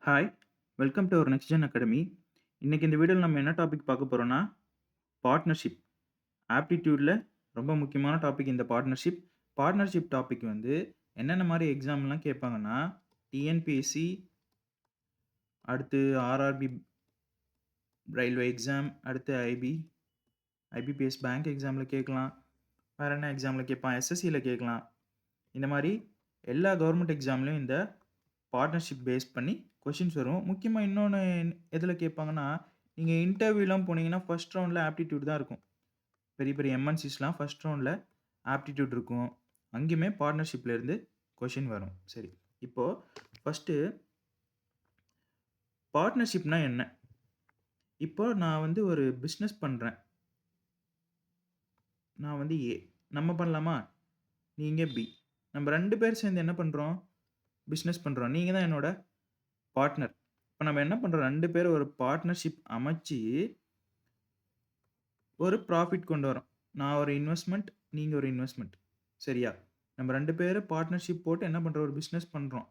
Hi! Welcome to our next gen academy. இன்னைக்கு இந்த வீடியோல நம்ம என்ன டாபிக் பார்க்க போறோம்னா, பார்ட்னர்ஷிப். ஆப்டிட்யூட்ல ரொம்ப முக்கியமான டாபிக் இந்த பார்ட்னர்ஷிப். பார்ட்னர்ஷிப் டாபிக் வந்து என்னென்ன மாரி எக்ஸாம்லாம் கேட்பாங்கன்னா, டிஎன்பிஎஸ்சி, அடுத்து ஆர்ஆர்பி ரயில்வே எக்ஸாம், அடுத்து ஐபிபிஎஸ் பேங்க் எக்ஸாம்ல கேட்கலாம். வேற என்ன எக்ஸாம்ல கேட்பான்? எஸ்எஸ்சில கேட்கலாம். இந்த மாரி எல்லா கவர்மெண்ட் எக்ஸாம்லயும் இந்த பார்ட்னர்ஷிப் பேஸ் பண்ணி கொஸ்டின்ஸ் வரும். முக்கியமா இன்னொன்னு எதுல கேட்பாங்கன்னா, நீங்க இன்டர்வியூலாம் போனீங்கன்னா, ஃபர்ஸ்ட் ரவுண்ட்ல ஆப்டிட்யூட் தான் இருக்கும். பெரிய பெரிய எம்என்சிஸ்லாம் ஃபர்ஸ்ட் ரவுண்ட்ல ஆப்டிட்யூட் இருக்கும். அங்கேயுமே பார்ட்னர்ஷிப்ல இருந்து கொஸ்டின் வரும். சரி. இப்போ ஃபர்ஸ்ட்டு பார்ட்னர்ஷிப்னா என்ன? இப்போ நான் வந்து ஒரு பிசினஸ் பண்றேன். நான் வந்து ஏ. நம்ம பண்ணலாமா? நீங்க பி. நம்ம 2 பேர் சேர்ந்து என்ன பண்றோம்? பிசினஸ் பண்றோம். நீங்க தான் என்னோட பார்ட்னர். இப்ப நம்ம என்ன பண்றோம்? 2 பேரும் ஒரு பார்ட்னர்ஷிப் அமைச்சு ஒரு ப்ராஃபிட் கொண்டு வரோம். நான் ஒரு இன்வெஸ்ட்மென்ட், நீங்க ஒரு இன்வெஸ்ட்மென்ட். சரியா? நம்ம 2 பேரும் பார்ட்னர்ஷிப் போட்டு என்ன பண்றோம்? ஒரு பிசினஸ் பண்றோம்.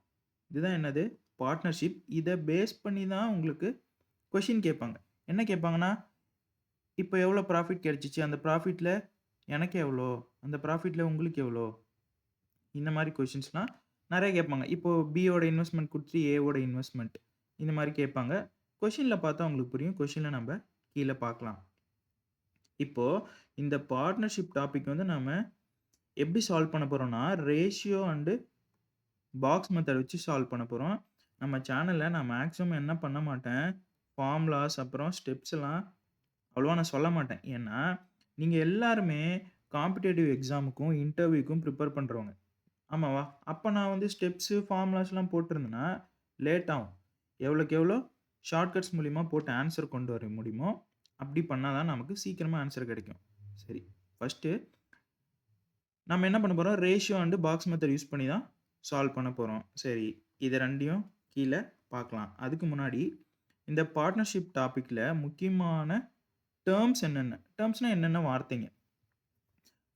இதுதான் என்னது? பார்ட்னர்ஷிப். இத பேஸ் பண்ணி தான் உங்களுக்கு கொஸ்டின் கேட்பாங்க. என்ன கேட்பாங்கன்னா, இப்ப எவ்வளோ ப்ராஃபிட் கிடைச்சுச்சு? அந்த ப்ராஃபிட்ல எனக்கு எவ்வளோ? அந்த ப்ராஃபிட்ல உங்களுக்கு எவ்வளோ? இந்த மாரி கொஸ்டின்ஸ்லாம் நெறைய கேட்பாங்க. இப்போ பியோட இன்வெஸ்ட்மென்ட் குடுத்துட்டு ஏவோட இன்வெஸ்ட்மென்ட் இந்த மாரி கேட்பாங்க. கொஸ்டின்ல பார்த்தா உங்களுக்கு புரியும். கொஸ்டின்ல நம்ப கீழ பார்க்கலாம். இப்போ இந்த பார்ட்னர்ஷிப் டாபிக் வந்து நாம எப்படி சால்வ் பண்ண போறோம்னா, ரேஷியோ அண்ட் பாக்ஸ் மெத்தட் வச்சு சால்வ் பண்ண போறோம். நம்ம சேனல்ல நான் மேக்ஸிமம் என்ன பண்ண மாட்டேன், ஃபார்முலாஸ் அப்புறம் ஸ்டெப்ஸ் எல்லாம் அவ்வளவா நான் சொல்ல மாட்டேன். ஏன்னா, நீங்க எல்லாருமே காம்படிட்டிவ் எக்ஸாமுக்கும், இன்டர்வியூக்கும் பிரிப்பேர் பண்றவங்க. ஆமாவா? அப்ப நான் வந்து ஸ்டெப்ஸ், ஃபார்முலாஸ்லாம் போட்டிருந்தேன்னா, லேட் ஆகும். எவ்வளோக்கு எவ்வளோ ஷார்ட்கட்ஸ் மூலியமா போட்டு ஆன்ஸர் கொண்டு வர முடியுமோ, அப்படி பண்ணா தான் நமக்கு சீக்கிரமா ஆன்ஸர் கிடைக்கும். சரி. ஃபர்ஸ்ட்டு நம்ம என்ன பண்ண போறோம்? Ratio and box method use பண்ணி தான் சால்வ் பண்ண போறோம். சரி. இது 2யும் கீழ பார்க்கலாம். அதுக்கு முன்னாடி இந்த பார்ட்னர்ஷிப் டாபிக்ல முக்கியமான டெர்ம்ஸ் என்னென்ன? டெர்ம்ஸ்னா என்னென்ன வார்த்தைங்க?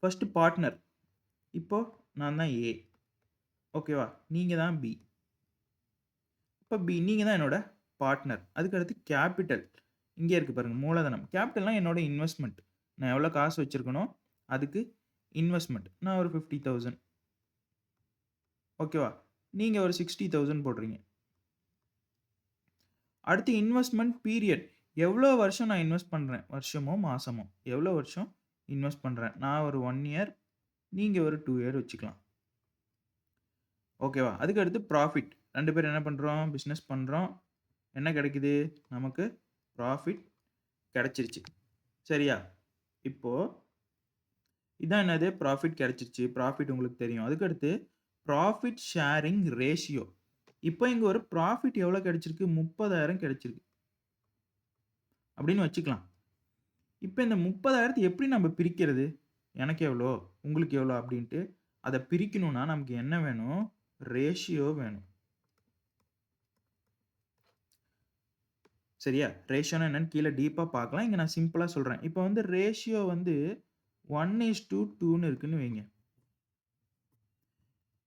First partner. இப்போ நான் தான் ஏ. ஓகேவா? நீங்க தான் பி. இப்ப பி நீங்க தான் என்னோட பார்ட்னர். அதுக்கு அடுத்து கேப்பிட்டல். இங்கே இருக்கு பாருங்க. மூலதனம். கேப்பிட்டல்னா என்னோட இன்வெஸ்ட்மென்ட். நான் எவ்வளோ காசு வச்சிருக்கனோ, அதுக்கு இன்வெஸ்ட்மென்ட். நான் ஒரு 50,000 ஓகேவா? நீங்க ஒரு 60,000 போடுறீங்க. அடுத்து இன்வெஸ்ட்மென்ட் பீரியட். எவ்வளோ வருஷம் நான் இன்வெஸ்ட் பண்றேன்? வருஷமோ, மாசமோ? எவ்வளோ வருஷம் இன்வெஸ்ட் பண்றேன்? நான் ஒரு 1 இயர், நீங்க ஒரு 2 இயர் வச்சுக்கலாம். ஓகேவா? அதுக்கு அடுத்து ப்ராஃபிட். 2 பேரும் என்ன பண்றோம்? பிசினஸ் பண்றோம். என்ன கிடைக்குது? நமக்கு ப்ராஃபிட் கிடைச்சிருச்சு. சரியா? இப்போ இதான் என்னது? ப்ராஃபிட் கிடைச்சிருச்சு. ப்ராஃபிட் உங்களுக்கு தெரியும். அதுக்கு அடுத்து ப்ராஃபிட் ஷேரிங் ரேஷியோ. இப்போ இங்க ஒரு ப்ராஃபிட் எவ்வளோ கிடைச்சிருக்கு? 30,000 கிடைச்சிருக்கு. அப்படின்னு வச்சுக்கலாம். இப்ப இந்த 30,000த்த எப்படி நம்ம பிரிக்கிறது? எனக்கு எவ்வளோ? உங்களுக்கு எவ்வளோ? அப்படின்ட்டு. அத பிரிக்கணும்னா நமக்கு என்ன வேணும்? ரேஷியோ வேணும். சரியா? ரேஷியோனா என்னன்னு கீழ டீப்பா பார்க்கலாம். இங்க நான் சிம்பிளா சொல்றேன். இப்ப வந்து ரேஷியோ வந்து 1:2ன்னு இருக்குன்னு வைங்க.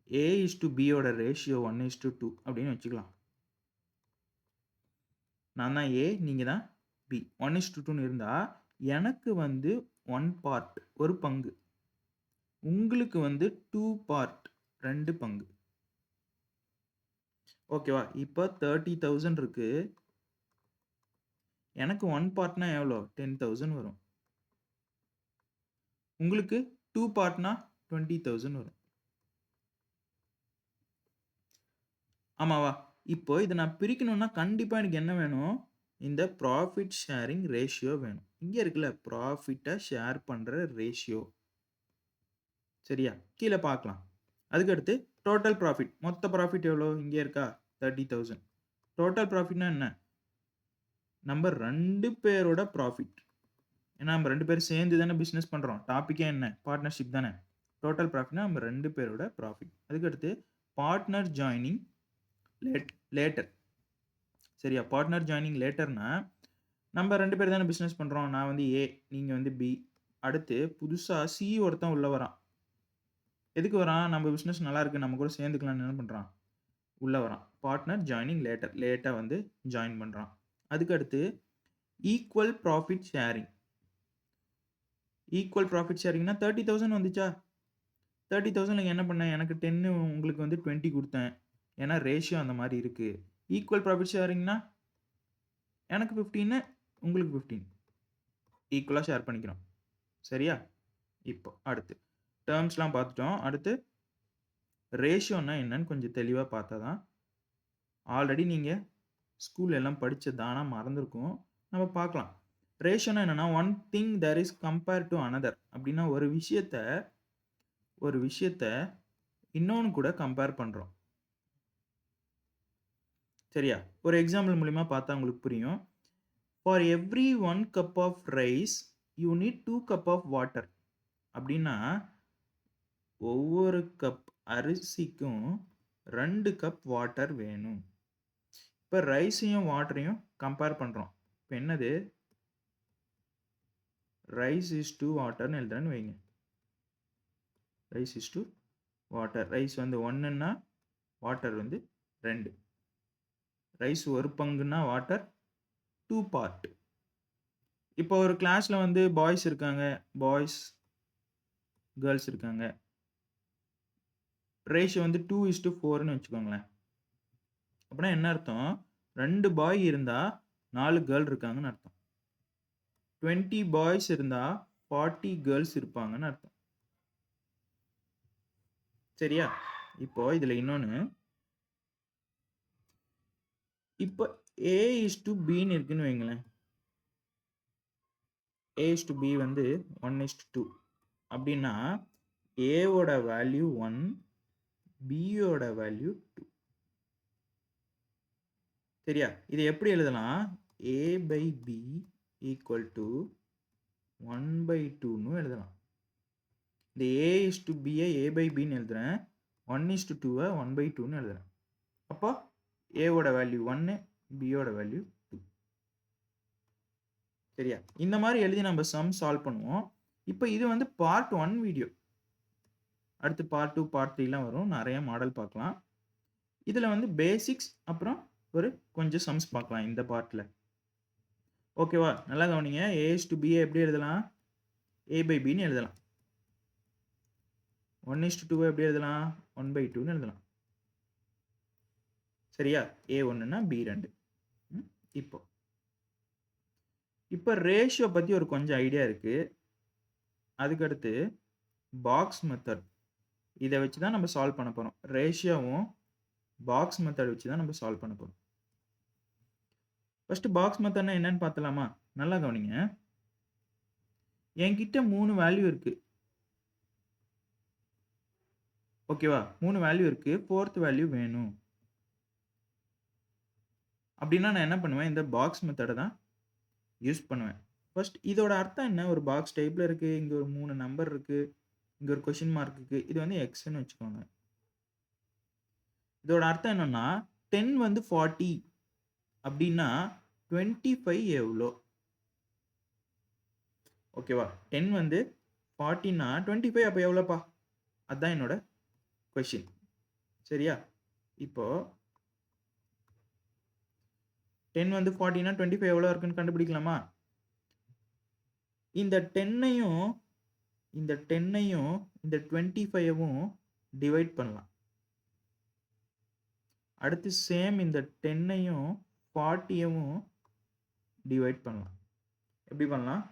A:B யோட ரேஷியோ 1:2 அப்படின்னு வச்சுக்கலாம். நான் தான் A, நீங்க தான் B. 1:2ன்னு இருந்தா, எனக்கு வந்து 1 பார்ட், ஒரு பங்கு. உங்களுக்கு வந்து 2 பார்ட், 2 பங்கு. ஓகேவா? இப்ப 30,000 இருக்கு. எனக்கு 1 பார்ட்னா எவ்வளோ? 10,000 வரும். உங்களுக்கு 2 பார்ட்னா 20,000 வரும். ஆமாவா? இப்போ இத நான் பிரிக்கணும்னா கண்டிப்பா எனக்கு என்ன வேணும்? இந்த ப்ராஃபிட் ஷேரிங் ரேஷியோ வேணும். இங்க இருக்குல்ல ப்ராஃபிட்ட ஷேர் பண்ற ரேஷியோ. சரியா? கீழ பார்க்கலாம். அதுக்கு அடுத்து டோட்டல் ப்ராஃபிட். மொத்த ப்ராஃபிட் எவ்வளோ? இங்க இருக்கா? 30,000. டோட்டல் ப்ராஃபிட்னா என்ன? நம்ம 2 பேரோட ப்ராஃபிட். ஏன்னா நம்ம 2 பேரும் சேர்ந்து தானே பிசினஸ் பண்றோம். டாபிக்கே என்ன? பார்ட்னர்ஷிப் தானே. டோட்டல் ப்ராஃபிட்னா நம்ம 2 பேரோட ப்ராஃபிட். அதுக்கு அடுத்து பார்ட்னர் ஜாயினிங் லேட்டர். சரியா? பார்ட்னர் ஜாயினிங் லேட்டர்னா நம்ம 2 பேர் தானே பிசினஸ் பண்றோம். நான் வந்து ஏ, நீங்க வந்து பி. அடுத்து புதுசா சி ஒருத்தன் உள்ள வரான். எதுக்கு வரான்? நம்ம பிசினஸ் நல்லா இருக்கு. நம்ம கூட சேர்ந்துக்கலாம்னு என்ன பண்றான்? உள்ளே வரான். பார்ட்னர் ஜாயினிங் லேட்டாக வந்து ஜாயின் பண்ணுறான். அதுக்கடுத்து equal profit sharing. Equal profit ஷேரிங்னா 30,000 வந்துச்சா? 30,000 என்ன பண்ணேன், எனக்கு 10 உங்களுக்கு வந்து 20 கொடுத்தேன். ஏன்னா ரேஷியோ அந்த மாதிரி இருக்குது. ஈக்குவல் ப்ராஃபிட் ஷேரிங்னா எனக்கு 15 உங்களுக்கு 15 ஈக்குவலாக ஷேர் பண்ணிக்கிறோம். சரியா? இப்போ அடுத்து டேர்ம்ஸ்லாம் பார்த்துட்டோம். அடுத்து ரேஷியோன்னா என்னன்னு கொஞ்சம் தெளிவாக பார்த்தா தான். ஆல்ரெடி நீங்கள் ஸ்கூல் எல்லாம் படித்தது ஆனால் மறந்துருக்கும். நம்ம பார்க்கலாம். ரேஷியோனா என்னென்னா one thing there is compare to another. அப்படின்னா ஒரு விஷயத்த இன்னொன்று கூட கம்பேர் பண்ணுறோம். சரியா? ஒரு எக்ஸாம்பிள் மூலிமா பார்த்தா உங்களுக்கு புரியும். For every 1 cup of rice you need 2 cup of water. அப்படின்னா ஒவ்வொரு கப் அரிசிக்கும் 2 கப் வாட்டர் வேணும். இப்போ ரைஸையும் வாட்டரையும் கம்பேர் பண்ணுறோம். இப்போ என்னது, ரைஸ் இஸ் டு வாட்டர்னு எழுதுறேன்னு வைங்க. Rice is to water. Rice வந்து 1ன்னா வாட்டர் வந்து 2. ரைஸ் ஒரு பங்குன்னா வாட்டர் 2 பார்ட். இப்போ ஒரு கிளாஸில் வந்து பாய்ஸ் இருக்காங்க, கேர்ள்ஸ் இருக்காங்க. ரேஷியோ வந்து 2:4ன்னு வச்சுக்கோங்களேன். அப்படின்னா என்ன அர்த்தம், 2 பாய் இருந்தால் 4 கேர்ள் இருக்காங்கன்னு அர்த்தம். 20 பாய்ஸ் இருந்தால் 40 கேர்ள்ஸ் இருப்பாங்கன்னு அர்த்தம். சரியா? இப்போ இதில் இன்னொன்று, இப்போ A:B இருக்குன்னு வைங்களேன். A:B வந்து 1:2 அப்படின்னா ஏவோட வேல்யூ 1, பியோட வேல்யூ 2. சரியா? இது எப்படி எழுதலாம், A/B ஈக்குவல் டு 1/2ன்னு எழுதலாம். இந்த A:B A/Bன்னு எழுதுறேன், 1:2 1/2ன்னு எழுதுறேன். அப்போ ஏவோட வேல்யூ 1, பியோட வேல்யூ 2. சரியா? இந்த மாதிரி எழுதி நம்ம சம் சால்வ் பண்ணுவோம். இப்போ இது வந்து பார்ட் 1 வீடியோ. அடுத்து பார்ட் 2 பார்ட் 3லாம் வரும். நிறைய மாடல் பார்க்கலாம். இதில் வந்து பேசிக்ஸ் அப்புறம் ஒரு கொஞ்சம் சம்ஸ் பார்க்கலாம் இந்த பார்ட்டில். ஓகேவா? நல்லா கவனிங்க. A:B எப்படி எழுதலாம், A/Bன்னு எழுதலாம். 1:2 எப்படி எழுதலாம், 1/2ன்னு எழுதலாம். சரியா? A1ன்னா B2. இப்போ ரேஷியோ பற்றி ஒரு கொஞ்சம் ஐடியா இருக்குது. அதுக்கடுத்து பாக்ஸ் மெத்தட், இதை வச்சு தான் நம்ம சால்வ் பண்ண போகிறோம். ரேஷியோவும் பாக்ஸ் மெத்தட் வச்சு தான் நம்ம சால்வ் பண்ண போகிறோம். ஃபர்ஸ்ட் பாக்ஸ் மெத்தட்னா என்னன்னு பார்த்தலாமா? நல்லா கவனிங்க. என்கிட்ட 3 வேல்யூ இருக்கு. ஓகேவா? 3 வேல்யூ இருக்கு. 4th வேல்யூ வேணும் அப்படின்னா நான் என்ன பண்ணுவேன், இந்த பாக்ஸ் மெத்தடை தான் யூஸ் பண்ணுவேன். ஃபர்ஸ்ட் இதோட அர்த்தம் என்ன, ஒரு பாக்ஸ் டைப்பில் இருக்குது, இங்கே ஒரு 3 நம்பர் இருக்குது, இங்கே ஒரு கொஷின் மார்க் இருக்குது, இது வந்து எக்ஸ்ன்னு வச்சுக்கோங்க. இதோட அர்த்தம் என்னன்னா 10 வந்து 40 அப்படின்னா 25 எவ்வளோ? ஓகேவா? 10 வந்து 40ன்னா 25 அப்போ எவ்வளோப்பா? அதுதான் என்னோட கொஷின். சரியா? இப்போ 10 வந்து 40ன்னா 25 எவ்வளோ இருக்குன்னு கண்டுபிடிக்கலாமா? இந்த 10ஐயும் இந்த 25வும் டிவைட் பண்ணலாம். அடுத்து சேம் இந்த 10ஐயும் 40யவும் டிவைட் பண்ணலாம். எப்படி பண்ணலாம்?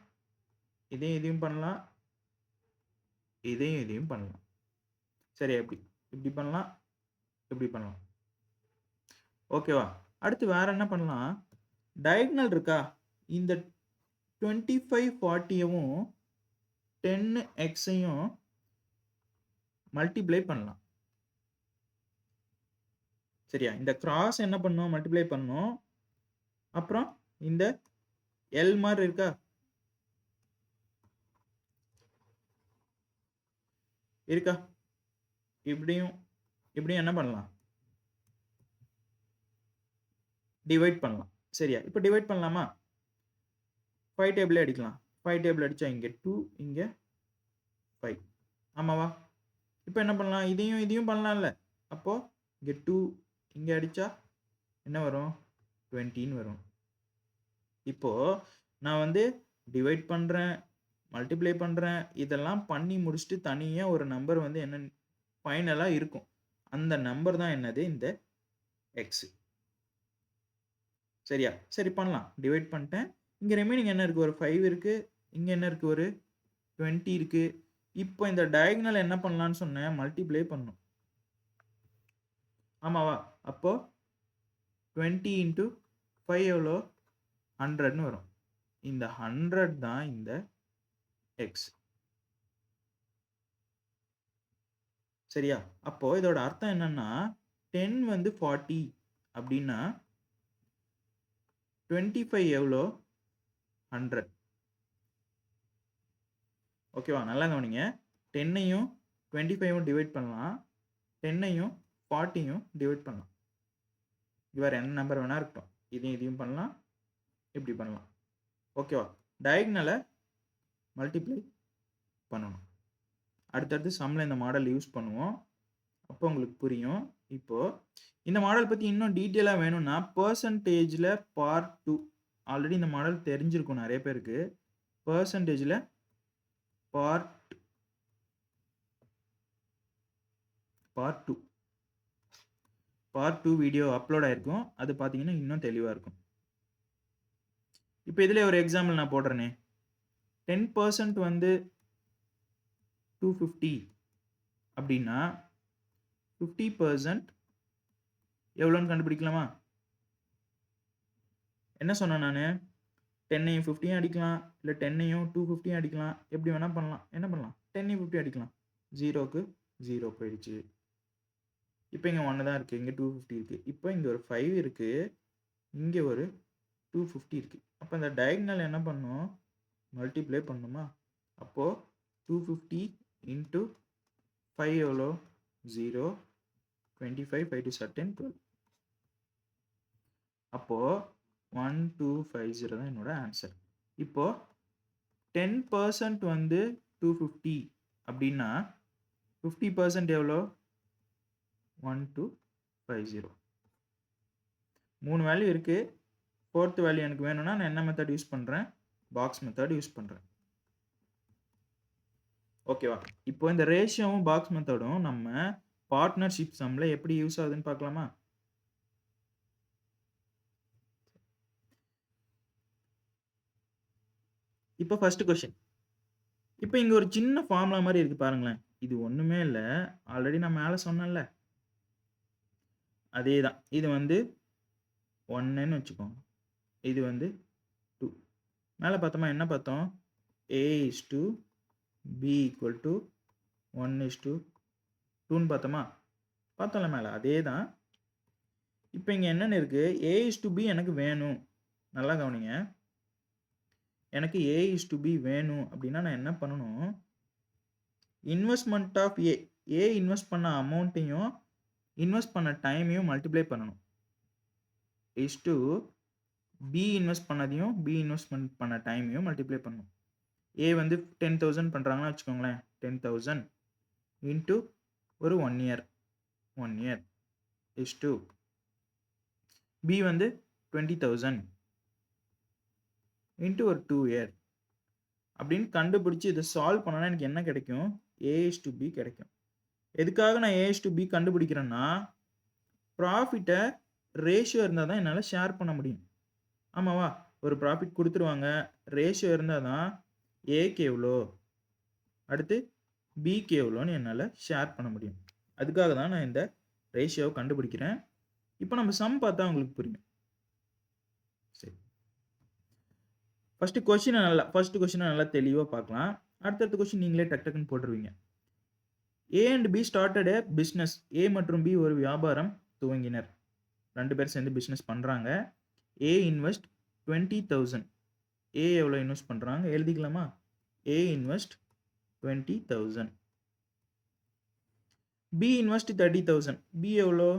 இதையும் பண்ணலாம், இதையும் பண்ணலாம். சரி, இப்படி பண்ணலாம், இப்படி பண்ணலாம். ஓகேவா? அடுத்து வேற என்ன பண்ணலாம், டயகனல் இருக்கா, இந்த 25 40யவும் 10xஐயும் மல்டிப்ளை பண்ணலாம். சரியா? இந்த கிராஸ் என்ன பண்ணும், மல்டிப்ளை பண்ணும். அப்புறம் இந்த எல் மாதிரி இருக்கா, இப்படியும் என்ன பண்ணலாம், டிவைட் பண்ணலாம். சரியா? இப்போ டிவைட் பண்ணலாமா? 5 டேபிள் அடிக்கலாம். 5 டேபிள் அடிச்சா இங்கே 2, இங்கே 5. ஆமாவா? இப்போ என்ன பண்ணலாம், இதையும் பண்ணலாம்ல. அப்போ இங்கே 2, இங்கே அடித்தா என்ன வரும்? 20ன்னு வரும். இப்போது நான் வந்து டிவைட் பண்ணுறேன், மல்டிப்ளை பண்ணுறேன், இதெல்லாம் பண்ணி முடிச்சுட்டு தனியாக ஒரு நம்பர் வந்து என்ன ஃபைனலாக இருக்கும். அந்த நம்பர் தான் என்னது? இந்த எக்ஸ். சரியா? சரி பண்ணலாம். டிவைட் பண்ணிட்டேன். இங்கே ரிமைனிங் என்ன இருக்குது? ஒரு 5 இருக்குது. இங்கே என்ன இருக்குது? ஒரு 20 இருக்குது. இப்போ இந்த டயகனல் என்ன பண்ணலான்னு சொன்னேன்? மல்டிப்ளை பண்ணணும். ஆமாவா? அப்போ 20 இன்ட்டு 5 எவ்வளோ? 100ன்னு வரும். இந்த 100 தான் இந்த எக்ஸ். சரியா? அப்போ இதோட அர்த்தம் என்னன்னா 10 வந்து 40 அப்படின்னா 25 எவ்வளோ? 100. ஓகேவா? நல்லா கவனிங்க. 10ஐயும் 25யும் டிவைட் பண்ணலாம். 10ஐயும் 40யும் டிவைட் பண்ணலாம். இது வேறு என்ன நம்பர் வேணா இருக்கட்டும். இதையும் பண்ணலாம், இப்படி பண்ணலாம். ஓகேவா? டயகனலை மல்டிப்ளை பண்ணணும். அடுத்தடுத்து சம்மில் இந்த மாடல் யூஸ் பண்ணுவோம். அப்போ உங்களுக்கு புரியும். இப்போது இந்த மாடல் பற்றி இன்னும் டீட்டெயிலாக வேணும்னா பர்சன்டேஜில் பார்ட் 2 ஆல்ரெடி இந்த மாடல் தெரிஞ்சிருக்கும் நிறைய பேருக்கு. பர்சன்டேஜில் பார்ட் 2 வீடியோ அப்லோட் ஆகிருக்கும். அது பார்த்தீங்கன்னா இன்னும் தெளிவாக இருக்கும். இப்போ இதில் ஒரு எக்ஸாம்பிள் நான் போடுறேனே. 10% வந்து 250 அப்படின்னா 50% எவ்வளோன்னு கண்டுபிடிக்கலாமா? என்ன சொன்னேன் நான்? 10ஐயும் 50யும் அடிக்கலாம், இல்லை 10ஐயும் 250யும் அடிக்கலாம். எப்படி வேணால் பண்ணலாம். என்ன பண்ணலாம்? 10ஐயும் 50 அடிக்கலாம். 0க்கு 0 போயிடுச்சு. இப்போ இங்கே 1 தான் இருக்குது, இங்கே 250 இருக்குது. இப்போ இங்கே ஒரு 5 இருக்குது, இங்கே ஒரு 250 இருக்குது. அப்போ இந்த டயகனல் என்ன பண்ணும்? மல்டிப்ளை பண்ணுமா? அப்போது 250 இன்ட்டு 5 எவ்வளோ? 0, 25, 5 to 10, 12. அப்போது 1250 தான் என்னோட ஆன்சர். இப்போது 10% வந்து 250 அப்படின்னா 50% எவ்வளோ? 1250. 3 வேல்யூ இருக்குது. 4th வேல்யூ எனக்கு வேணும்னா நான் என்ன மெத்தட் யூஸ் பண்ணுறேன்? பாக்ஸ் மெத்தட் யூஸ் பண்ணுறேன். ஓகேவா? இப்போ இந்த ரேஷியோவும் பாக்ஸ் மெத்தடும் நம்ம பார்ட்னர்ஷிப் சம்மில் எப்படி யூஸ் ஆகுதுன்னு பார்க்கலாமா? இப்போ ஃபர்ஸ்ட் கொஸ்டின். இப்போ இங்கே ஒரு சின்ன ஃபார்முலா மாதிரி இருக்குது பாருங்களேன். இது ஒன்றுமே இல்லை, ஆல்ரெடி நான் மேலே சொன்னேன்ல, அதே தான். இது வந்து 1ன்னு வச்சுக்கோங்க, இது வந்து 2. மேலே பார்த்தோமா? என்ன பார்த்தோம்? A/B = 1/2ன்னு பார்த்தோமா? பார்த்தோம்ல மேலே, அதே தான். இப்போ இங்கே என்னென்னு இருக்குது? A/B எனக்கு வேணும். நல்லா கவனிங்க. எனக்கு A/B வேணும் அப்படின்னா நான் என்ன பண்ணணும்? இன்வெஸ்ட்மெண்ட் ஆஃப் ஏ இன்வெஸ்ட் பண்ண அமௌண்ட்டையும் இன்வெஸ்ட் பண்ண டைமையும் மல்டிப்ளை பண்ணணும். B இன்வெஸ்ட் பண்ணதையும் B இன்வெஸ்ட்மெண்ட் பண்ண டைமையும் மல்டிப்ளை பண்ணணும். A வந்து 10,000 பண்ணுறாங்கன்னா வச்சுக்கோங்களேன், 10,000 இன்ட்டு ஒரு 1 இயர் இஸ் B வந்து 20,000 இன்ட்டு ஒரு 2 இயர் அப்படின்னு கண்டுபிடிச்சி இதை சால்வ் பண்ணனா எனக்கு என்ன கிடைக்கும்? A/B கிடைக்கும். எதுக்காக நான் A/B கண்டுபிடிக்கிறேன்னா, ப்ராஃபிட்டை ரேஷியோ இருந்தால் தான் என்னால் ஷேர் பண்ண முடியும். ஆமாவா? ஒரு ப்ராஃபிட் கொடுத்துருவாங்க, ரேஷியோ இருந்தால் தான் ஏக்கு எவ்வளோ, அடுத்து பிக்கு எவ்வளோன்னு என்னால் ஷேர் பண்ண முடியும். அதுக்காக தான் நான் இந்த ரேஷியோவை கண்டுபிடிக்கிறேன். இப்போ நம்ம சம் பார்த்தா உங்களுக்கு புரியும். சரி, ஃபர்ஸ்ட் கொஸ்டினை நல்லா தெளிவாக பார்க்கலாம். அடுத்தடுத்த கொஸ்டின் நீங்களே டக்குன்னு போட்டுருவீங்க. A and B started a business. A மற்றும் B ஒரு வியாபாரம் துவங்கினர். 2 பேர் சேர்ந்து பிஸ்னஸ் பண்ணுறாங்க. A invest 20,000. A எவ்வளோ இன்வெஸ்ட் பண்ணுறாங்க எழுதிக்கலாமா? A invest 20,000. B invest 30,000. B எவ்வளோ?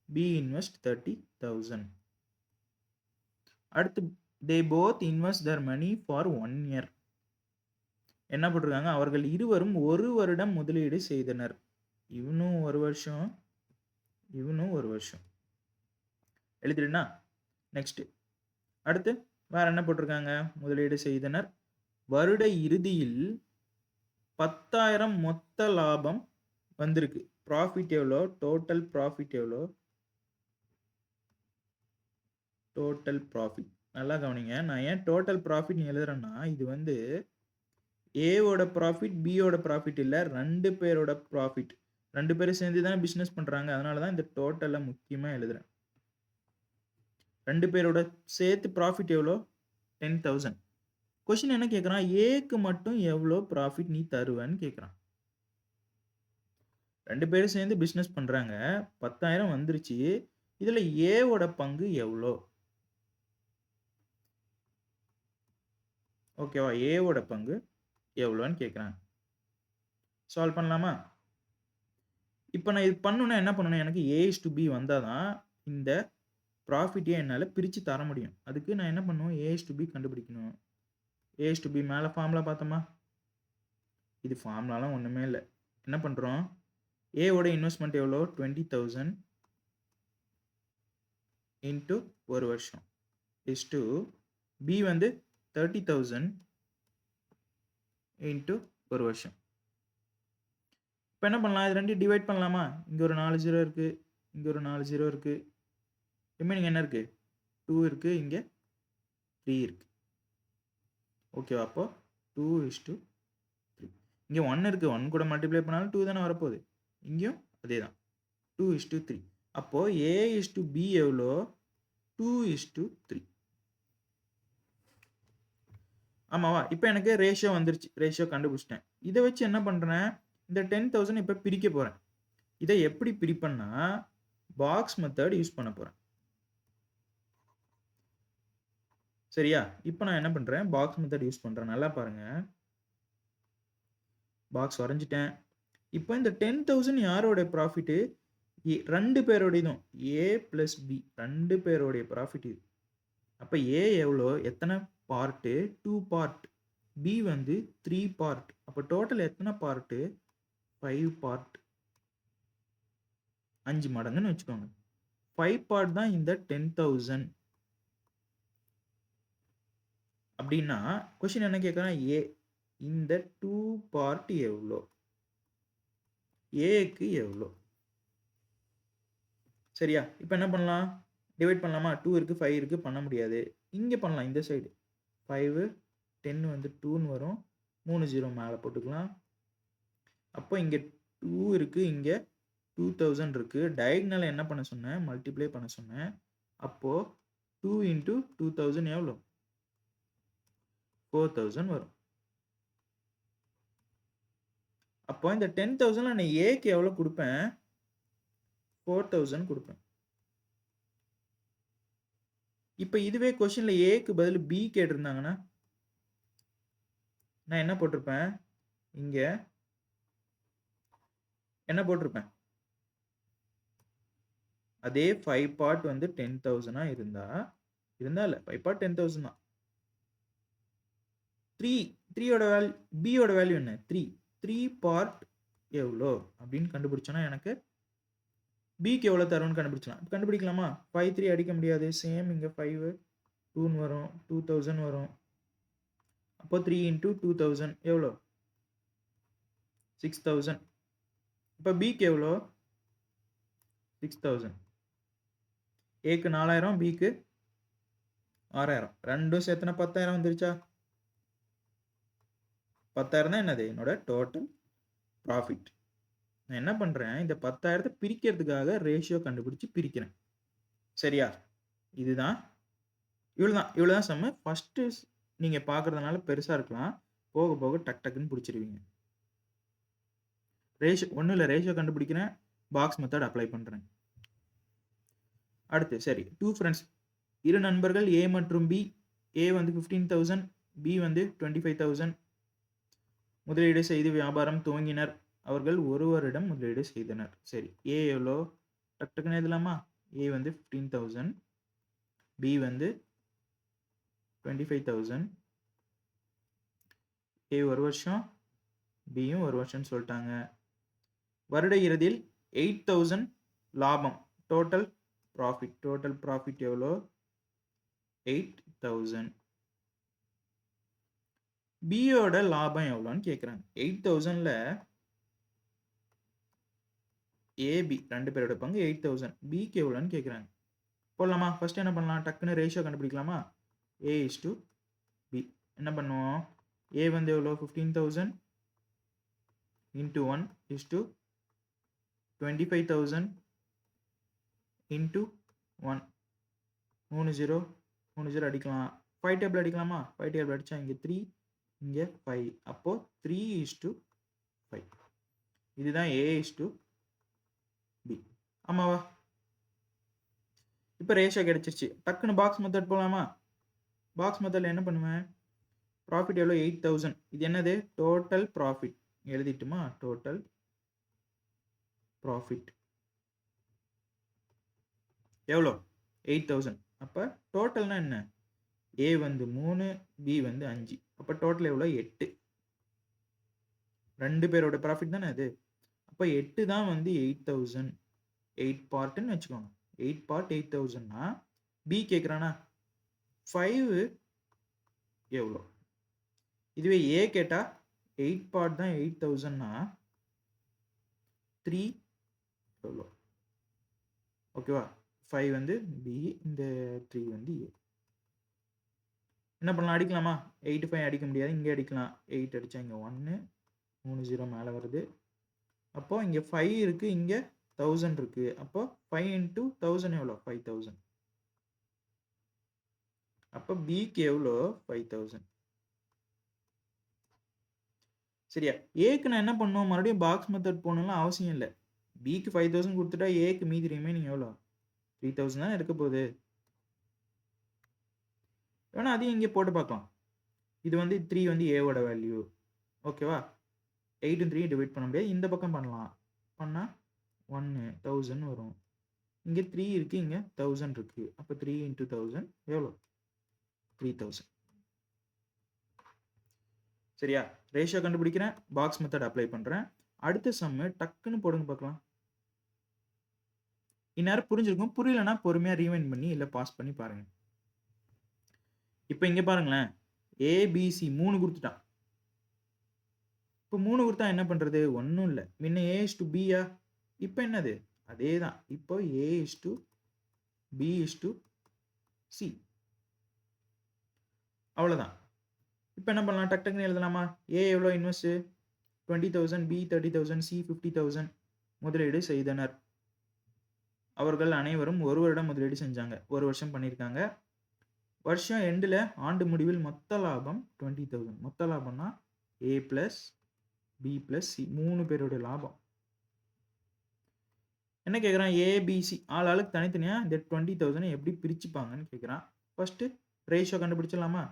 B invest 30,000. அடுத்து they both invest their money for 1 year. என்ன போட்டிருக்காங்க? அவர்கள் இருவரும் 1 வருடம் முதலீடு செய்தனர். இவனும் 1 வருஷம், இவனும் ஒரு வருஷம். எழுதிடுனா? நெக்ஸ்ட் அடுத்து வேற என்ன போட்டிருக்காங்க? முதலீடு செய்தனர். வருட இறுதியில் 10,000 மொத்த லாபம் வந்திருக்கு. ப்ராஃபிட் எவ்வளோ? டோட்டல் ப்ராஃபிட் எவ்வளோ? Total profit. நல்லா கவனிங்க. நான் ஏன் டோட்டல் ப்ராஃபிட் எழுதுறேன்னா, இது வந்து ஏவோட ப்ராஃபிட், பியோட ப்ராஃபிட் இல்ல. 2 பேரோட ப்ராஃபிட். 2 பேரும் சேர்ந்து தானே பிசினஸ் பண்றாங்க. அதனால தான் இந்த டோட்டலை முக்கியமா எழுதுறேன். 2 பேரோட சேர்த்து ப்ராஃபிட் எவ்வளோ? 10,000. கொஸ்டின் என்ன கேட்குறான்? ஏக்கு மட்டும் எவ்வளோ ப்ராஃபிட் நீ தருவேன்னு கேட்குறான். 2 பேரும் சேர்ந்து பிசினஸ் பண்றாங்க. 10,000 வந்துருச்சு. இதுல ஏவோட பங்கு எவ்வளோ? ஓகேவா? ஏவோட பங்கு எவ்வளோன்னு கேட்குறாங்க. சால்வ் பண்ணலாமா? இப்போ நான் இது பண்ணணும்னா என்ன பண்ணணும்? எனக்கு A/B வந்தால் தான் இந்த ப்ராஃபிட்டே என்னால் பிரித்து தர முடியும். அதுக்கு நான் என்ன பண்ணணும்? A/B கண்டுபிடிக்கணும். A/B மேலே ஃபார்முலா பார்த்தோமா? இது ஃபார்முலாலாம் ஒன்றுமே இல்லை. என்ன பண்ணுறோம்? ஏவோட இன்வெஸ்ட்மெண்ட் எவ்வளோ? 20,000 இன்ட்டு ஒரு வருஷம் இஸ் டு பி வந்து 30,000 இன்ட்டு ஒரு வருஷம். இப்போ என்ன பண்ணலாம்? இது ரெண்டையும் டிவைட் பண்ணலாமா? இங்கே ஒரு 4 0 இருக்குது, இங்கே ஒரு 4 0 இருக்குது. ரிமைனிங் என்ன இருக்குது? 2 இருக்குது, இங்கே 3 இருக்குது. ஓகேவா? அப்போ 2:3. இங்கே 1 இருக்குது. 1 கூட மல்டிப்ளை பண்ணாலும் 2 தானே வரப்போகுது. இங்கேயும் அதே தான். 2:3. அப்போது A/B எவ்வளோ? 2:3. ஆமாவா? இப்போ எனக்கு ரேஷியோ வந்துருச்சு. ரேஷியோ கண்டுபிடிச்சிட்டேன். இதை வச்சு என்ன பண்ணுறேன்? இந்த 10,000 இப்போ பிரிக்க போகிறேன். இதை எப்படி பிரிப்பேன்னா பாக்ஸ் மெத்தட் யூஸ் பண்ண போகிறேன். சரியா? இப்போ நான் என்ன பண்ணுறேன்? பாக்ஸ் மெத்தட் யூஸ் பண்ணுறேன். நல்லா பாருங்க. பாக்ஸ் வரைஞ்சிட்டேன். இப்போ இந்த 10,000 யாரோட ப்ராஃபிட்டு? 2 பேரோடையதும். A + B 2 பேரோடைய ப்ராஃபிட் இது. அப்போ A எவ்வளோ? எத்தனை பார்ட்டு? 2 பார்ட். B வந்து 3 பார்ட். அப்போ டோட்டல் எத்தனை பார்ட்டு? 5 பார்ட். 5 மடங்குன்னு வச்சுக்கோங்க. 5 பார்ட் தான் இந்த 10,000. அப்படின்னா கொஸ்டின் என்ன கேட்குறேன்? A இந்த 2 பார்ட் எவ்வளோ? ஏக்கு எவ்வளோ? சரியா? இப்போ என்ன பண்ணலாம்? டிவைட் பண்ணலாமா? 2 இருக்குது, 5 இருக்குது, பண்ண முடியாது. இங்கே பண்ணலாம். இந்த சைடு 5 10 வந்து 2ன்னு வரும். 3 0 மேலே போட்டுக்கலாம். அப்போ இங்கே 2 இருக்குது, இங்கே 2,000 இருக்குது. டயக்னல் என்ன பண்ண சொன்னேன்? மல்டிப்ளை பண்ண சொன்னேன். அப்போது 2 இன்ட்டு 2,000 எவ்வளோ? 4,000 வரும். அப்போ இந்த 10,000 நான் ஏக்கு எவ்வளோ கொடுப்பேன்? 4,000 கொடுப்பேன். இப்போ இதுவே கொஸ்டின்ல ஏக்கு பதில் பி கேட்டிருந்தாங்கன்னா நான் என்ன போட்டிருப்பேன்? இங்க என்ன போட்டிருப்பேன்? அதே 5 பார்ட் வந்து 10,000 இருந்தா இல்ல 5 பார்ட் 10,000 தான். 3யோட வேல்யூ, பியோட வேல்யூ என்ன? 3 பார்ட் எவ்வளோ அப்படின்னு கண்டுபிடிச்சோன்னா எனக்கு பிக்கு எவ்வளோ தரும்னு கண்டுபிடிக்கலாமா? 5 3 அடிக்க முடியாது. சேம் இங்கே 5 2ன்னு வரும். 2,000 வரும். அப்போ 3 இன்ட்டு 2,000 எவ்வளோ? 6,000. இப்போ பிக்கு எவ்வளோ? 6,000. ஏக்கு 4,000, பிக்கு 6,000. ரெண்டும் சேர்த்துனா 10,000 வந்துருச்சா? 10,000 தான் என்னது? என்னோட டோட்டல் ப்ராஃபிட். நான் என்ன பண்ணுறேன்? இந்த 10,000 பிரிக்கிறதுக்காக ரேஷியோ கண்டுபிடிச்சி பிரிக்கிறேன். சரியா? இதுதான் இவ்வளோதான் சம்மு. ஃபஸ்ட்டு நீங்கள் பார்க்குறதுனால பெருசாக இருக்கலாம். போக போக டக் டக்குன்னு பிடிச்சிருவீங்க. ரேஷியோ ஒன்றும் இல்லை. ரேஷியோ கண்டுபிடிக்கிறேன். பாக்ஸ் மெத்தட் அப்ளை பண்ணுறேன். அடுத்து சரி 2 ஃப்ரெண்ட்ஸ், 2 நண்பர்கள் A மற்றும் B. A வந்து 15,000, B வந்து 25,000 முதலீடு செய்து வியாபாரம் துவங்கினர். அவர்கள் ஒருவரிடம் முதலீடு செய்தனர். சரி, A எவ்வளோ? டக் டக்குன்னு எழுதலாமா? A வந்து 15,000, B வந்து 25,000. A ஒரு வருஷம், Bயும் ஒரு வருஷம்னு சொல்லிட்டாங்க. வருட இறுதியில் 8,000 லாபம் டோட்டல் ப்ராஃபிட் எவ்வளோ 8000. பியோட லாபம் எவ்வளோன்னு கேட்குறாங்க. 8000ல ஏபி 2 பேரோட பங்கு 8000, பிக்கு எவ்வளோன்னு கேட்குறாங்க. போடலாமா? ஃபர்ஸ்ட் என்ன பண்ணலாம், டக்குன்னு ரேஷியோ கண்டுபிடிக்கலாமா? A/B என்ன பண்ணுவோம், ஏ வந்து எவ்வளோ 15000 into 1 is to 25000 into 1. 3 0 அடிக்கலாம். 5 டேபிள் அடிக்கலாமா? 5 டேபிள் அடித்தா இங்கே 3 இங்கே 5, அப்போது 3:5. இதுதான் A/B. ஆமாவா? இப்போ ரேஷியோ கிடைச்சிருச்சு. டக்குன்னு பாக்ஸ் மெத்தட் போகலாமா? பாக்ஸ் மெத்தடில் என்ன பண்ணுவேன், ப்ராஃபிட் எவ்வளோ 8000, இது என்னது டோட்டல் ப்ராஃபிட் எழுதிட்டுமா? டோட்டல் ப்ராஃபிட் எவ்வளோ 8000. அப்போ டோட்டல்னா என்ன, ஏ வந்து 3, பி வந்து 5, அப்போ டோட்டல் எவ்வளோ 8. 2 பேரோட ப்ராஃபிட் தானே அது. அப்போ 8 தான் வந்து 8000, 8 பார்ட்டுன்னு வச்சுக்கோங்க. 8 பார்ட் 8000னா பி கேட்குறானா 5 எவ்வளோ. இதுவே ஏ கேட்டால் 8 பார்ட் தான் 8000னா 3 எவ்வளோ. ஓகேவா? 5 வந்து பி, இந்த 3 வந்து ஏ. என்ன பண்ணலாம், அடிக்கலாமா? 8 5 அடிக்க முடியாது, இங்கே அடிக்கலாம். 8 அடித்தா இங்கே 1, 3 0 மேலே வருது. அப்போது இங்கே 5 இருக்குது, இங்கே 1000 இருக்குது. அப்போ 5 into 1000 எவ்வளோ 5000. அப்போ பிக்கு எவ்வளோ 5000. சரியா? ஏக்கு நான் என்ன பண்ணுவோம், மறுபடியும் பாக்ஸ் மெத்தட் போகணும்லாம் அவசியம் இல்லை. பிக்கு 5000 கொடுத்துட்டா ஏக்கு மீதி ரிமைனிங் எவ்வளோ 3000 தான் இருக்க போகுது. வேணா அதையும் இங்கே போட்டு பார்க்கலாம். இது வந்து 3 வந்து ஏவோட வேல்யூ. ஓகேவா? 8 3 டிவைட் பண்ண முடியாது, இந்த பக்கம் பண்ணலாம். பண்ணால் 1000 வரும். இங்கே 3 இருக்குது, இங்கே 1000 இருக்குது. அப்போ 3 into 1000 எவ்வளோ 3000. சரியா? ரேஷியோ கண்டுபிடிக்கிறேன், பாக்ஸ் மெத்தட் அப்ளை பண்ணுறேன். அடுத்த சம்மு டக்குன்னு போடுங்க பார்க்கலாம். இந்நேரம் புரிஞ்சிருக்கும். புரியலன்னா பொறுமையாக ரீவைண்ட் பண்ணி இல்லை பாஸ் பண்ணி பாருங்கள். இப்போ இங்கே பாருங்களேன், ஏபிசி 3 கொடுத்துட்டான். இப்போ 3 கொடுத்தா என்ன பண்ணுறது, ஒன்றும் இல்லை. முன்ன A/Bயா, இப்போ என்னது அதே தான். இப்போ A/B/C அவ்வளோதான். இப்போ என்ன பண்ணலாம், டக் டக்குன்னு எழுதலாமா? ஏ எவ்வளோ இன்வெஸ்ட்டு 20,000, B 30,000, C 50,000 முதலீடு செய்தனர். அவர்கள் அனைவரும் 1 வருடம் முதலீடு செஞ்சாங்க. 1 வருஷம் பண்ணியிருக்காங்க. வருஷம் எண்டில் ஆண்டு முடிவில் மொத்த லாபம் 20,000. மொத்த லாபம்னா A + B + C 3 பேருடைய லாபம். என்ன கேட்குறான், ஏபிசி ஆள் ஆளுக்கு தனித்தனியாக இந்த 20,000 எப்படி பிரிச்சுப்பாங்கன்னு கேட்குறான். ஃபஸ்ட்டு ரேஷியோ கண்டுபிடிச்சிடலாமா?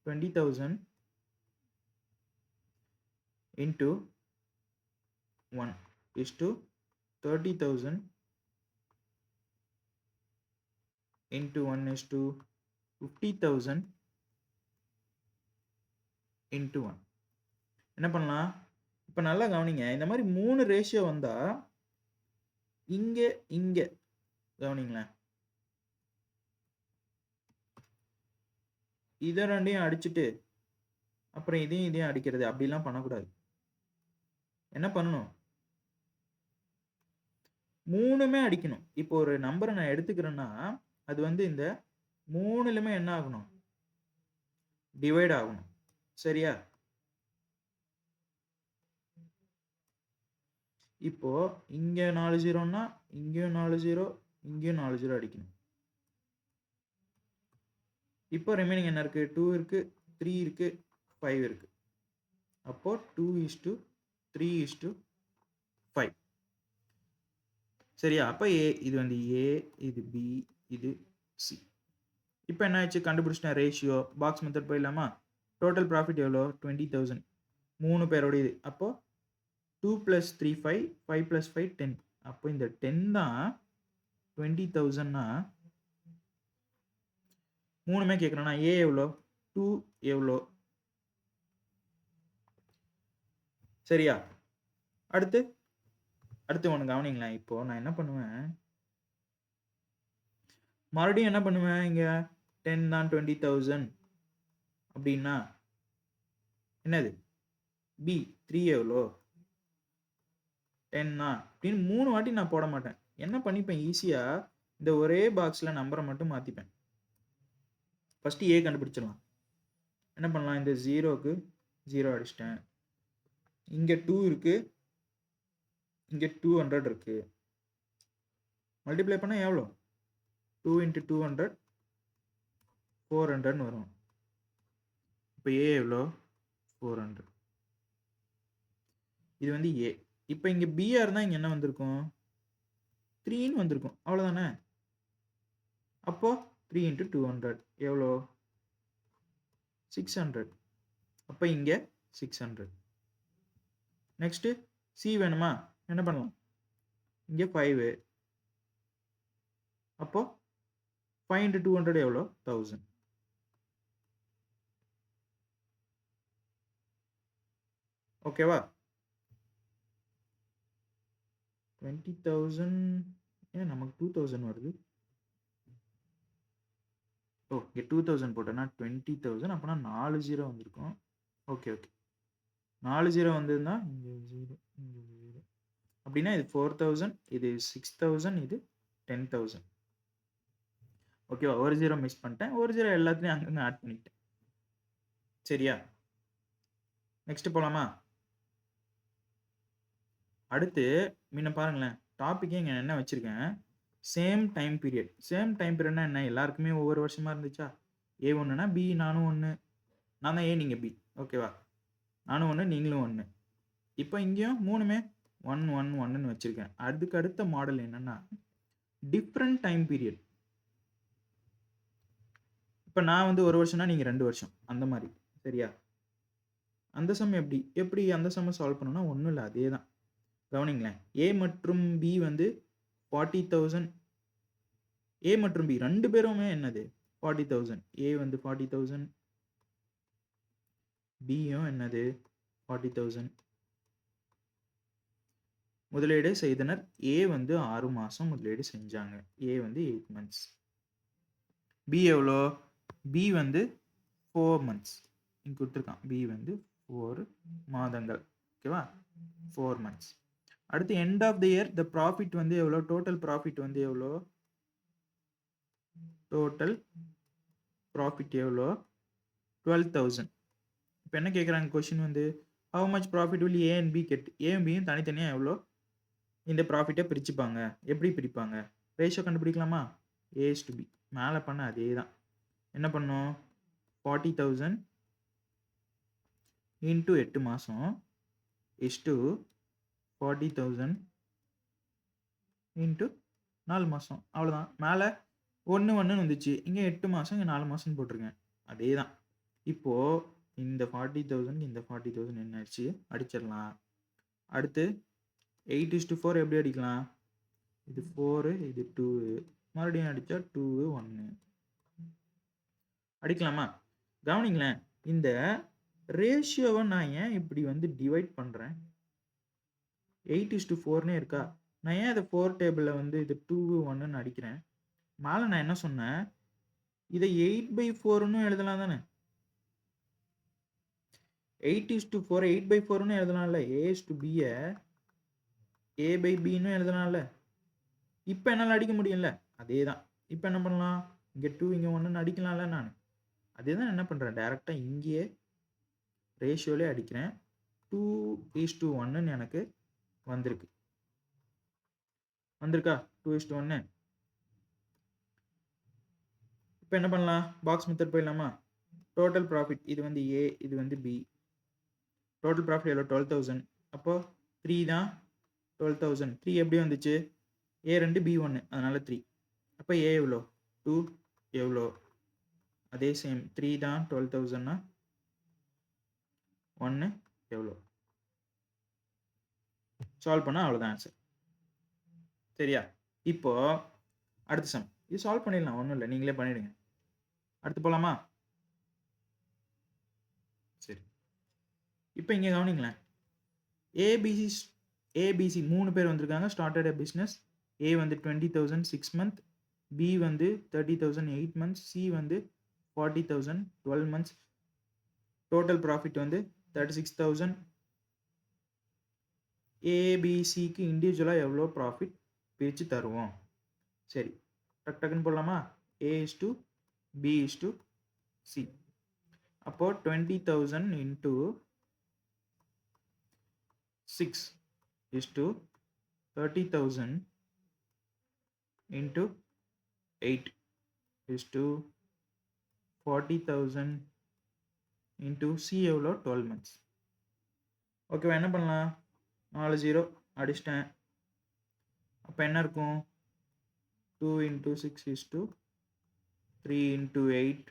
20,000 into 1 is to 30,000 into 1 is to 50,000 into 1. என்ன பண்ணலாம், இப்போ நல்லா கவனிங்க. இந்த மாதிரி 3 ரேஷியோ வந்தால் இங்கே இங்கே கவனிங்களேன், இதை ரெண்டையும் அடிச்சுட்டு அப்புறம் இதையும் அடிக்கிறது, அப்படிலாம் பண்ணக்கூடாது. என்ன பண்ணணும், 3மே அடிக்கணும். இப்போ ஒரு நம்பரை நான் எடுத்துக்கிறேன்னா அது வந்து இந்த 3லுமே என்ன ஆகணும், டிவைட் ஆகணும். சரியா? இப்போ இங்கே 4 0ன்னா இங்கேயும் 4 0, இங்கேயும் 4 0 அடிக்கணும். இப்போ ரிமைனிங் என்ன இருக்குது, 2 இருக்குது, 3 இருக்குது, 5 இருக்குது. அப்போது 2:3:5. சரியா? அப்போ ஏ இது வந்து ஏ, இது பி, இது சி. இப்போ என்ன ஆச்சு, கண்டுபிடிச்சிட்டேன் ரேஷியோ. பாக்ஸ் மெத்தட் போயிடலாமா? டோட்டல் ப்ராஃபிட் எவ்வளோ 20,000, 3 பேரோட இது. அப்போது 2 + 3 5, 5 + 5 10. அப்போ இந்த 10 தான் 20,000னா 3மே கேட்குறேன்னா ஏ எவ்வளோ 2 எவ்வளோ. சரியா? அடுத்து அடுத்து ஒன்று கவனிங்களேன். இப்போ நான் என்ன பண்ணுவேன், மறுபடியும் என்ன பண்ணுவேன், இங்கே 10 தான் 20,000 அப்படின்னா என்னது பி 3 எவ்வளோ 10 தான் அப்படின்னு 3 வாட்டி நான் போட மாட்டேன். என்ன பண்ணிப்பேன் ஈஸியாக இந்த ஒரே பாக்ஸில் நம்பரை மட்டும் மாற்றிப்பேன். ஃபஸ்ட்டு ஏ கண்டுபிடிச்சிடலாம். என்ன பண்ணலாம், இந்த 0க்கு 0 அடிச்சிட்டேன். இங்கே 2 இருக்குது, இங்கே 200 இருக்குது. மல்டிப்ளை பண்ணால் எவ்வளோ 2 × 200 400ன்னு வரும். இப்போ ஏ எவ்வளோ 400. இது வந்து ஏ. இப்போ இங்கே பிஆர் இருந்தால் இங்கே என்ன வந்திருக்கும் 3ன்னு வந்திருக்கும், அவ்வளோதானே. அப்போ 3 × 200 எவ்வளோ 600. அப்போ இங்கே 600. நெக்ஸ்ட்டு சி வேணுமா, என்ன பண்ணலாம், இங்கே 5. அப்போ 5 × 200 எவ்வளோ 1000. ஓகேவா. 20,000 ஏன் நமக்கு 2000 வருது. ஓ இங்கே 2000 போட்டேன்னா 20,000, அப்போனா 4 0 வந்திருக்கும். ஓகே ஓகே 4 0 வந்ததுன்னா இங்கே 0 இங்கே 0 அப்படின்னா இது 4,000, இது 6,000, இது 10,000. ஓகேவா. ஒரு 0 மிஸ் பண்ணிட்டேன், ஒரு 0 எல்லாத்துலேயும் அங்கங்கே ஆட் பண்ணிட்டேன். சரியா. நெக்ஸ்ட் போகலாமா. அடுத்து முன்ன பாருங்களேன், டாப்பிக்கே இங்கே என்ன வச்சுருக்கேன், same time period. Same time பீரியட்னா என்ன, எல்லாருக்குமே ஒவ்வொரு வருஷமாக இருந்துச்சா. ஏ ஒன்றுனா பி நானும் 1, நான் தான் ஏ நீங்கள் பி. ஓகேவா. நானும் 1 நீங்களும் 1. இப்போ இங்கேயும் 3மே 1 1 1ன்னு வச்சுருக்கேன். அதுக்கு அடுத்த மாடல் என்னென்னா டிஃப்ரெண்ட் டைம் பீரியட். இப்போ நான் வந்து 1 வருஷம்னா நீங்கள் 2 வருஷம் அந்த மாதிரி. சரியா. அந்த சம் எப்படி அந்த சம்மை சால்வ் பண்ணணும்னா ஒன்றும் இல்லை, அதே தான். கவனிங்களேன், ஏ மற்றும் பி வந்து 40,000. ஏ மற்றும் பி ரெண்டு பேருமே என்னது 40,000. ஏ வந்து 40,000, பியும் என்னது 40,000. முதலீடு செய்தனர். ஏ வந்து 6 மாதம் முதலீடு செஞ்சாங்க. ஏ வந்து 8 months. பி எவ்வளோ, பி வந்து 4 months. இங்கே கொடுத்துருக்கான், பி வந்து 4 மாதங்கள். ஓகேவா, 4 months. அடுத்து end of the year the profit வந்து எவ்வளோ, டோட்டல் ப்ராஃபிட் வந்து எவ்வளோ, டோட்டல் ப்ராஃபிட் எவ்வளோ 12,000. இப்போ என்ன கேட்குறாங்க கொஷின் வந்து how much profit will A and B get. A and பியும் தனித்தனியாக எவ்வளோ இந்த ப்ராஃபிட்டை பிரிச்சுப்பாங்க. எப்படி பிரிப்பாங்க, ரேஷியோ கண்டுபிடிக்கலாமா. ஏஸ் டு பி மேலே பண்ண அதே தான். என்ன பண்ணோம் 40,000 இன்ட்டு 8 மாதம் இஸ்டு 40,000 இன்ட்டு 4 மாதம். அவ்வளோதான். மேலே 1 1ன்னு வந்துச்சு, இங்கே 8 மாதம், இங்கே 4 மாதம்னு போட்டிருக்கேன். அதே தான். இப்போது இந்த 40,000 இந்த 40,000 என்ன ஆச்சு அடிச்சிடலாம். அடுத்து 8:4 எப்படி அடிக்கலாம், இது 4 இது 2, மறுபடியும் அடித்தா 2 1 அடிக்கலாமா. கவனிங்களேன், இந்த ரேஷியோவை நான் ஏன் இப்படி வந்து டிவைட் பண்ணுறேன், 8:4னே இருக்கா. நான் ஏன் இதை 4 டேபிளில் வந்து இது 2 1ன்னு அடிக்கிறேன். மேலே நான் என்ன சொன்னேன், இதை 8/4ன்னு எழுதலாம் தானே. 8:4 8/4ன்னு எழுதலாம்ல. A/B A/Bன்னு எழுதலாம்ல. இப்போ என்னால் அடிக்க முடியும்ல, அதே தான். இப்போ என்ன பண்ணலாம், இங்கே 2 இங்கே 1ன்னு அடிக்கலாம்ல. நான் அதே தான் என்ன பண்ணுறேன், டேரெக்டாக இங்கேயே ரேஷியோலே அடிக்கிறேன். 2:1ன்னு எனக்கு வந்திருக்கா 2:1. இப்போ என்ன பண்ணலாம், பாக்ஸ் மெத்தட் போயிடலாமா. டோட்டல் ப்ராஃபிட் இது வந்து ஏ, இது வந்து பி. டோட்டல் ப்ராஃபிட் எவ்வளோ 12,000. அப்போது 3 தான் 12,000. 3 எப்படி வந்துச்சு, ஏ 2 பி 1, அதனால் 3. அப்போ ஏ எவ்வளோ 2 எவ்வளோ, அதே சேம் 3 தான் 12,000னா 1 எவ்வளோ. சால்வ் பண்ணால் அவ்வளோதான் ஆன்சர். சரியா. இப்போது அடுத்த சம் இது சால்வ் பண்ணிடலாம், ஒன்றும் இல்லை, நீங்களே பண்ணிவிடுங்க. அடுத்து போகலாமா. சரி, இப்போ இங்கே கவனிங்களேன், ஏபிசி ஏபிசி 3 பேர் வந்திருக்காங்க. ஸ்டார்டட் எ பிஸ்னஸ். ஏ வந்து 20,000 6 மந்த், பி வந்து 30,000 8 மந்த்ஸ், சி வந்து 40,000 12 மந்த்ஸ். டோட்டல் ப்ராஃபிட் வந்து 36,000. ஏபிசிக்கு இண்டிவிஜுவலாக எவ்வளோ ப்ராஃபிட் பிரித்து தருவோம். சரி, டக்குன்னு போடலாமா? A is to B is to C. அப்போது 20,000 into 6 is to 30,000 into 8 is to 40,000 into C எவ்வளோ 12 months. ஓகேவா? என்ன பண்ணலாம்? 4 0 அடிச்சிட்டேன். அப்போ என்ன இருக்கும்? 2 into 6 is to 3 into 8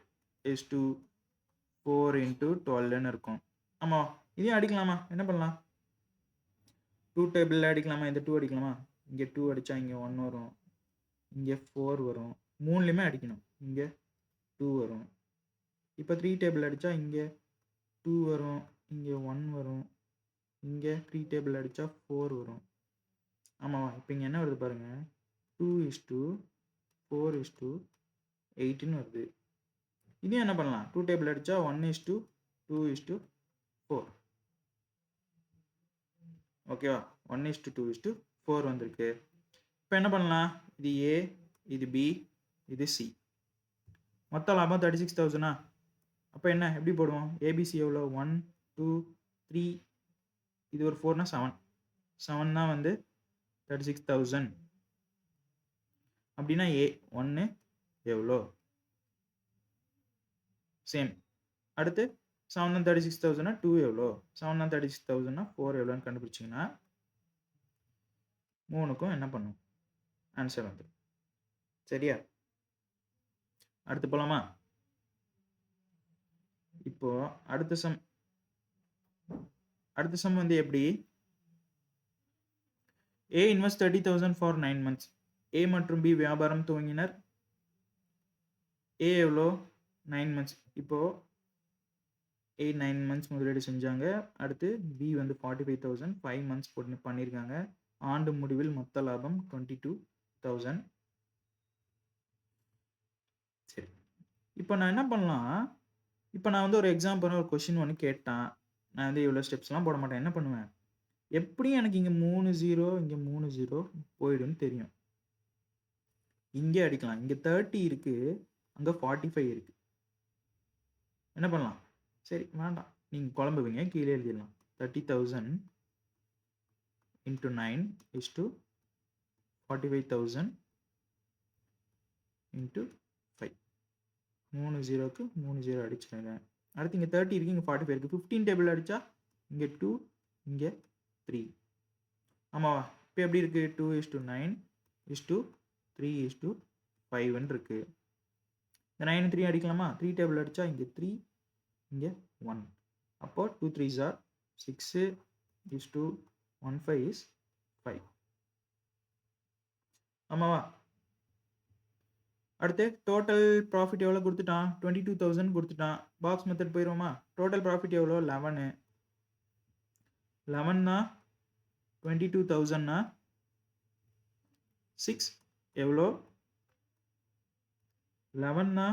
is to 4 into 12 இருக்கும். ஆமாம், இதையும் அடிக்கலாமா? என்ன பண்ணலாம்? 2 டேபிளில் அடிக்கலாமா? இந்த 2 அடிக்கலாமா? இங்கே 2 அடித்தா இங்கே 1 வரும், இங்கே 4 வரும். 3லையுமே அடிக்கணும். இங்கே 2 வரும். இப்போ 3 டேபிள் அடித்தா இங்கே 2 வரும், இங்கே 1 வரும், இங்கே 3 டேபிள் அடித்தா 4 வரும். ஆமாவா? இப்போ இங்கே என்ன வருது பாருங்கள், 2 is to 4 is to 8ன்னு வருது. இதையும் என்ன பண்ணலாம்? 2 டேபிள் அடித்தா 1 is to 2 is to 4. ஓகேவா? 1 is to 2 is to 4 வந்திருக்கு. இப்போ என்ன பண்ணலாம்? இது ஏ, இது பி, இது சி. மொத்த லாபம் 36,000. அப்போ என்ன எப்படி போடுவோம்? ஏபிசி எவ்வளோ? 1 2 3, இது ஒரு 4னா 7. 7 தான் வந்து 36,000. அப்படின்னா ஏ 1 எவ்வளோ? சேம். அடுத்து 7 தான் 36,000னா 2 எவ்வளோ? 7 தான் 36,000னா 4 எவ்வளோன்னு கண்டுபிடிச்சிங்கன்னா 3க்கும் என்ன பண்ணும்? ஆன்சர் வந்துடும். சரியா? அடுத்து போகலாமா? இப்போ அடுத்த சம் வந்து எப்படி? ஏ இன்வெஸ்ட் 30,000 ஃபார் 9 months. ஏ மற்றும் பி வியாபாரம் துவங்கினர். ஏ எவ்வளோ? 9 months. இப்போது ஏ 9 months முதலீடு செஞ்சாங்க. அடுத்து பி வந்து 45,000 5 months போட்டு பண்ணியிருக்காங்க. ஆண்டு முடிவில் மொத்த லாபம் 22,000. சரி, இப்போ நான் என்ன பண்ணலாம்? இப்போ நான் வந்து ஒரு எக்ஸாம்பிள் ஒரு கொஷின் ஒன்று கேட்டான். நான் வந்து இவ்வளோ ஸ்டெப்ஸ்லாம் போட மாட்டேன். என்ன பண்ணுவேன்? எப்படியும் எனக்கு இங்கே 3 0 இங்கே 3 0 போயிடும்னு தெரியும். இங்கே அடிக்கலாம். இங்கே 30 இருக்குது, அங்கே 45 இருக்குது. என்ன பண்ணலாம்? சரி வேண்டாம், நீங்கள் குழம்புவீங்க, கீழே எழுதிடலாம். 30,000 into 9 is to 45,000 into 5. 3 0க்கு 3 0 அடிச்சிடுங்க. அடுத்து இங்கே 30 இருக்குது, இங்கே 45 இருக்குது. 15 டேபிள் அடித்தா இங்கே 2 இங்கே 3. ஆமாவா? இப்போ எப்படி இருக்குது? 2 is to 9 is to 3 is to 5ன்னு இருக்குது. இந்த 9 3 அடிக்கலாமா? 3 டேபிள் அடித்தா இங்கே 3 இங்கே 1. அப்போ 2 3s are 6 is to 1 5 is 5. ஆமாவா? அடுத்து டோட்டல் ப்ராஃபிட் எவ்வளோ கொடுத்துட்டான்? 22,000 கொடுத்துட்டான். பாக்ஸ் மெத்தட் போயிடுவோமா? டோட்டல் ப்ராஃபிட் எவ்வளோ? 11. 11னா 22,000னா 6 எவ்வளோ? 11னா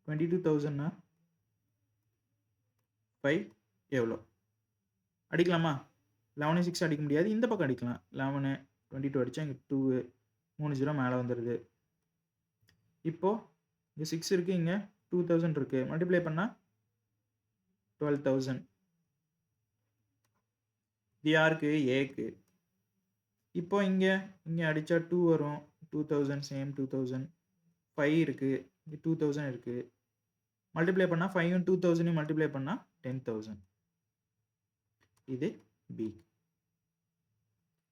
22,000னா 5 எவ்வளோ? அடிக்கலாமா? 11 6 அடிக்க முடியாது, இந்த பக்கம் அடிக்கலாம். 11 22 அடித்தா இங்கே 2 3 0 மேலே வந்துடுது. இப்போது இங்கே 6 இருக்குது, இங்கே 2000 இருக்குது. மல்டிப்ளை பண்ணால் 12,000. இது யாருக்கு? ஏக்கு. இப்போ இங்கே அடித்தா 2 வரும், 2000 சேம் 2000. 5 இருக்குது, இங்கே 2000 இருக்குது. மல்டிப்ளை பண்ணால் 5 2000 மல்டிப்ளை பண்ணால் 10,000. இது பி.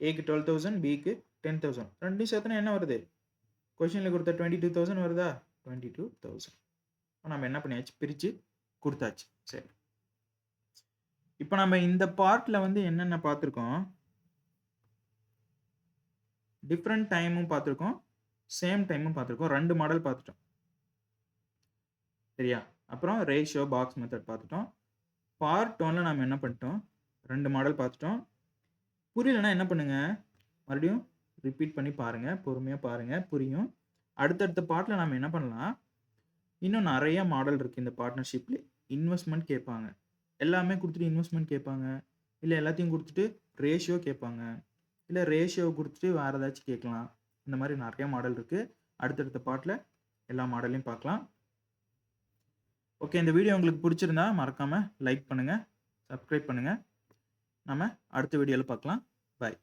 ஏக்கு 12,000, பிக்கு 10,000. ரெண்டும் சேர்த்துனா என்ன வருது? கொஷினில் கொடுத்த 22,000 வருதா? 22,000. நம்ம என்ன பண்ணியாச்சு? பிரித்து கொடுத்தாச்சு. சரி, இப்போ நம்ம இந்த பார்ட்டில் வந்து என்னென்ன பார்த்துருக்கோம்? டிஃப்ரெண்ட் டைமும் பார்த்துருக்கோம், சேம் டைமும் பார்த்துருக்கோம். 2 மாடல் பார்த்துட்டோம். சரியா? அப்புறம் ரேஷியோ, பாக்ஸ் மெத்தட் பார்த்துட்டோம். பார்ட் 1ல் நம்ம என்ன பண்ணிட்டோம்? 2 மாடல் பார்த்துட்டோம். புரியலன்னா என்ன பண்ணுங்க, மறுபடியும் ரிப்பீட் பண்ணி பாருங்க. பொறுமையா பாருங்க. புரியும். அடுத்தடுத்த பார்ட்ல நாம என்ன பண்ணலாம், இன்னும் நெறைய மாடல் இருக்கு இந்த பார்ட்னர்ஷிப்ல. இன்வெஸ்ட்மென்ட் கேட்பாங்க. எல்லாமே குடுத்துட்டு இன்வெஸ்ட்மென்ட் கேட்பாங்க. இல்ல எல்லாத்தையும் குடுத்துட்டு ரேஷியோ கேட்பாங்க. இல்ல ரேஷியோ குடுத்துட்டு வேற ஏதாச்சும் கேட்கலாம். இந்த மாரி நெறைய மாடல் இருக்கு. அடுத்தடுத்த பார்ட்ல எல்லா மாடலையும் பார்க்கலாம். ஓகே. இந்த வீடியோ உங்களுக்கு புடிச்சிருந்தா மறக்காம லைக் பண்ணுங்க, சப்ஸ்கிரைப் பண்ணுங்க. நாம அடுத்த வீடியோல பார்க்கலாம். பாய்.